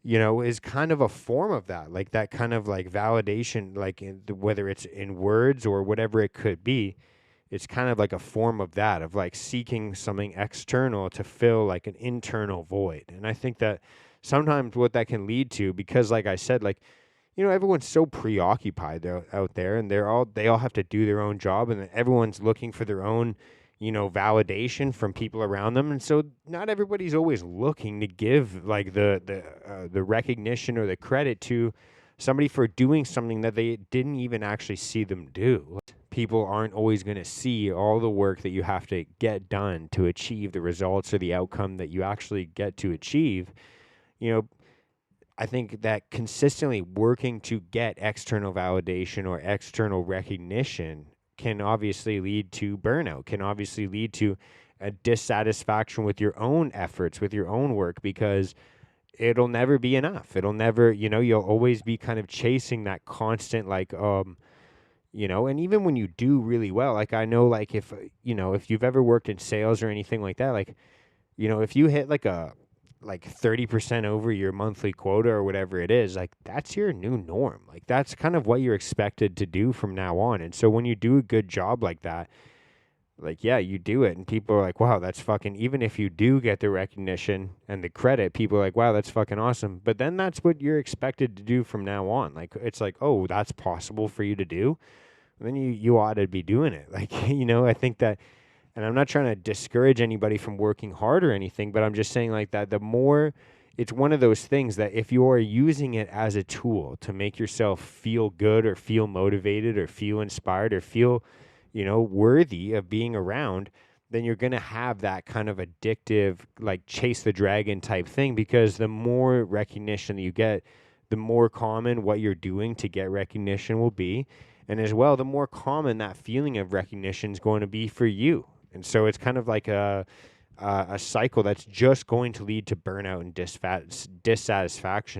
is kind of a form of that, like that kind of like validation, like whether it's in words or whatever it could be. It's kind of like a form of that, of like seeking something external to fill like an internal void. And I think that sometimes what that can lead to, because like I said, like, everyone's so preoccupied out there, and they all have to do their own job, and everyone's looking for their own, validation from people around them. And so not everybody's always looking to give like the recognition or the credit to somebody for doing something that they didn't even actually see them do. People aren't always going to see all the work that you have to get done to achieve the results or the outcome that you actually get to achieve. You know, I think that consistently working to get external validation or external recognition can obviously lead to burnout, can obviously lead to a dissatisfaction with your own efforts, with your own work, because it'll never be enough. It'll never, you'll always be kind of chasing that constant, like, and even when you do really well, like I know, like if you've ever worked in sales or anything like that, like, if you hit like 30% over your monthly quota or whatever it is, like that's your new norm. Like that's kind of what you're expected to do from now on. And so when you do a good job like that, like, yeah, you do it and people are like, wow, that's fucking, even if you do get the recognition and the credit, people are like, wow, that's fucking awesome. But then that's what you're expected to do from now on. Like, it's like, oh, that's possible for you to do. Then you ought to be doing it. Like, I think that, and I'm not trying to discourage anybody from working hard or anything, but I'm just saying like that the more, it's one of those things that if you are using it as a tool to make yourself feel good or feel motivated or feel inspired or feel, worthy of being around, then you're going to have that kind of addictive, like chase the dragon type thing, because the more recognition that you get, the more common what you're doing to get recognition will be. And as well, the more common that feeling of recognition is going to be for you. And so it's kind of like a cycle that's just going to lead to burnout and dissatisfaction.